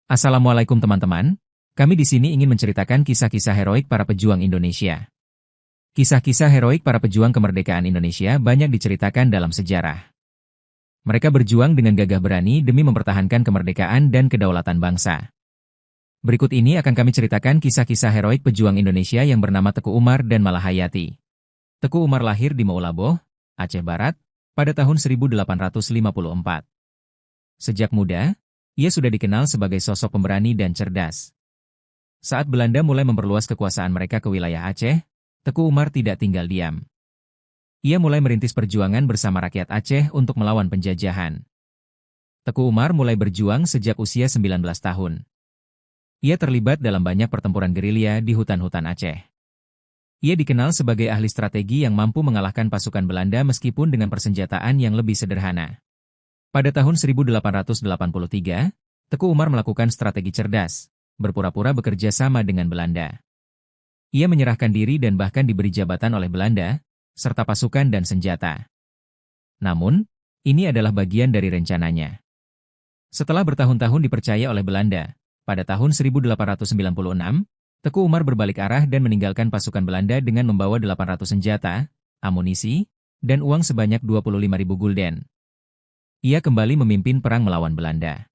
Assalamualaikum teman-teman, kami di sini ingin menceritakan kisah-kisah heroik para pejuang Indonesia. Kisah-kisah heroik para pejuang kemerdekaan Indonesia banyak diceritakan dalam sejarah. Mereka berjuang dengan gagah berani demi mempertahankan kemerdekaan dan kedaulatan bangsa. Berikut ini akan kami ceritakan kisah-kisah heroik pejuang Indonesia yang bernama Teku Umar dan Malahayati. Teku Umar lahir di Maulaboh, Aceh Barat, pada tahun 1854. Sejak muda, ia sudah dikenal sebagai sosok pemberani dan cerdas. Saat Belanda mulai memperluas kekuasaan mereka ke wilayah Aceh, Teku Umar tidak tinggal diam. Ia mulai merintis perjuangan bersama rakyat Aceh untuk melawan penjajahan. Teku Umar mulai berjuang sejak usia 19 tahun. Ia terlibat dalam banyak pertempuran gerilya di hutan-hutan Aceh. Ia dikenal sebagai ahli strategi yang mampu mengalahkan pasukan Belanda meskipun dengan persenjataan yang lebih sederhana. Pada tahun 1883, Teku Umar melakukan strategi cerdas, berpura-pura bekerja sama dengan Belanda. Ia menyerahkan diri dan bahkan diberi jabatan oleh Belanda, serta pasukan dan senjata. Namun, ini adalah bagian dari rencananya. Setelah bertahun-tahun dipercaya oleh Belanda, pada tahun 1896, Teku Umar berbalik arah dan meninggalkan pasukan Belanda dengan membawa 800 senjata, amunisi, dan uang sebanyak 25.000 gulden. Ia kembali memimpin perang melawan Belanda.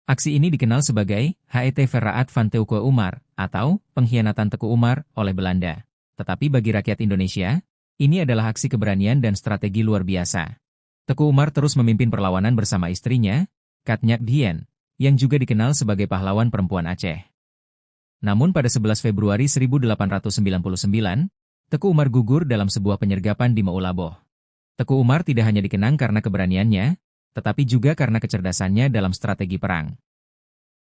Aksi ini dikenal sebagai Het Verraad van Teuku Umar, atau pengkhianatan Teku Umar oleh Belanda. Tetapi bagi rakyat Indonesia, ini adalah aksi keberanian dan strategi luar biasa. Teku Umar terus memimpin perlawanan bersama istrinya, Katnyak Dien, yang juga dikenal sebagai pahlawan perempuan Aceh. Namun pada 11 Februari 1899, Teku Umar gugur dalam sebuah penyergapan di Maulaboh. Teku Umar tidak hanya dikenang karena keberaniannya, tetapi juga karena kecerdasannya dalam strategi perang.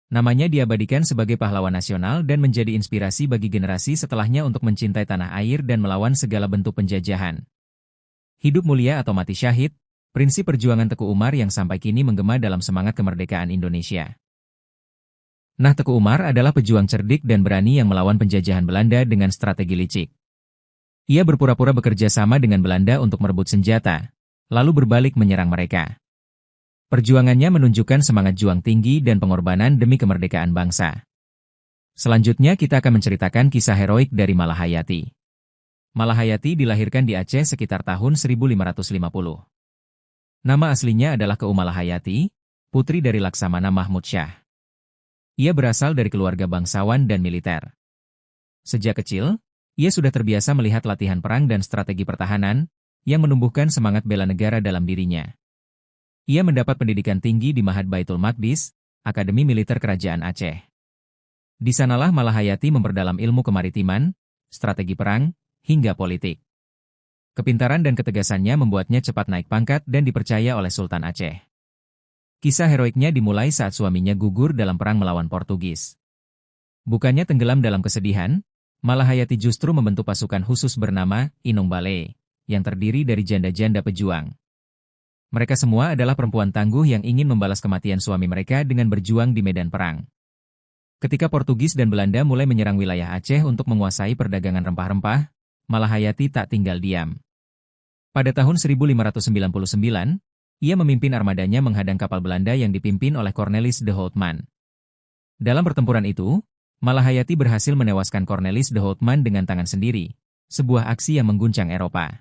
Namanya diabadikan sebagai pahlawan nasional dan menjadi inspirasi bagi generasi setelahnya untuk mencintai tanah air dan melawan segala bentuk penjajahan. Hidup mulia atau mati syahid, prinsip perjuangan Teku Umar yang sampai kini menggema dalam semangat kemerdekaan Indonesia. Nah, Teku Umar adalah pejuang cerdik dan berani yang melawan penjajahan Belanda dengan strategi licik. Ia berpura-pura bekerja sama dengan Belanda untuk merebut senjata, lalu berbalik menyerang mereka. Perjuangannya menunjukkan semangat juang tinggi dan pengorbanan demi kemerdekaan bangsa. Selanjutnya kita akan menceritakan kisah heroik dari Malahayati. Malahayati dilahirkan di Aceh sekitar tahun 1550. Nama aslinya adalah Keu Malahayati, putri dari Laksamana Mahmud Syah. Ia berasal dari keluarga bangsawan dan militer. Sejak kecil, ia sudah terbiasa melihat latihan perang dan strategi pertahanan, yang menumbuhkan semangat bela negara dalam dirinya. Ia mendapat pendidikan tinggi di Ma'had Baitul Maqdis, Akademi Militer Kerajaan Aceh. Di sanalah Malahayati memperdalam ilmu kemaritiman, strategi perang, hingga politik. Kepintaran dan ketegasannya membuatnya cepat naik pangkat dan dipercaya oleh Sultan Aceh. Kisah heroiknya dimulai saat suaminya gugur dalam perang melawan Portugis. Bukannya tenggelam dalam kesedihan, Malahayati justru membentuk pasukan khusus bernama Inong Bale, yang terdiri dari janda-janda pejuang. Mereka semua adalah perempuan tangguh yang ingin membalas kematian suami mereka dengan berjuang di medan perang. Ketika Portugis dan Belanda mulai menyerang wilayah Aceh untuk menguasai perdagangan rempah-rempah, Malahayati tak tinggal diam. Pada tahun 1599, ia memimpin armadanya menghadang kapal Belanda yang dipimpin oleh Cornelis de Houtman. Dalam pertempuran itu, Malahayati berhasil menewaskan Cornelis de Houtman dengan tangan sendiri, sebuah aksi yang mengguncang Eropa.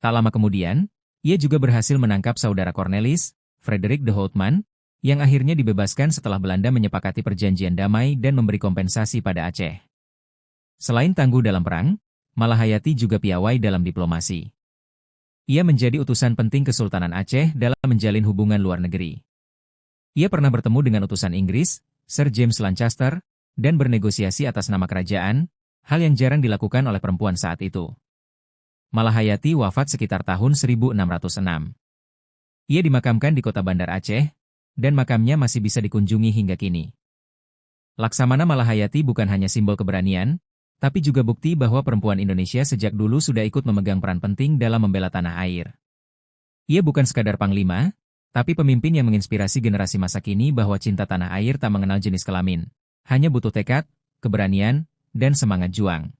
Tak lama kemudian, ia juga berhasil menangkap saudara Cornelis, Frederik de Houtman, yang akhirnya dibebaskan setelah Belanda menyepakati perjanjian damai dan memberi kompensasi pada Aceh. Selain tangguh dalam perang, Malahayati juga piawai dalam diplomasi. Ia menjadi utusan penting Kesultanan Aceh dalam menjalin hubungan luar negeri. Ia pernah bertemu dengan utusan Inggris, Sir James Lancaster, dan bernegosiasi atas nama kerajaan, hal yang jarang dilakukan oleh perempuan saat itu. Malahayati wafat sekitar tahun 1606. Ia dimakamkan di kota Bandar Aceh, dan makamnya masih bisa dikunjungi hingga kini. Laksamana Malahayati bukan hanya simbol keberanian, tapi juga bukti bahwa perempuan Indonesia sejak dulu sudah ikut memegang peran penting dalam membela tanah air. Ia bukan sekadar panglima, tapi pemimpin yang menginspirasi generasi masa kini bahwa cinta tanah air tak mengenal jenis kelamin. Hanya butuh tekad, keberanian, dan semangat juang.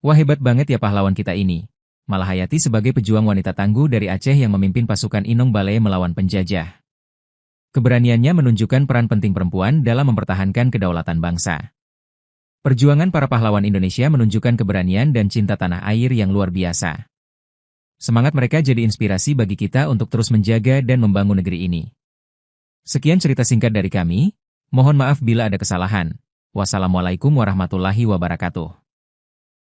Wah, hebat banget ya pahlawan kita ini. Malahayati sebagai pejuang wanita tangguh dari Aceh yang memimpin pasukan Inong Bale melawan penjajah. Keberaniannya menunjukkan peran penting perempuan dalam mempertahankan kedaulatan bangsa. Perjuangan para pahlawan Indonesia menunjukkan keberanian dan cinta tanah air yang luar biasa. Semangat mereka jadi inspirasi bagi kita untuk terus menjaga dan membangun negeri ini. Sekian cerita singkat dari kami, mohon maaf bila ada kesalahan. Wassalamualaikum warahmatullahi wabarakatuh.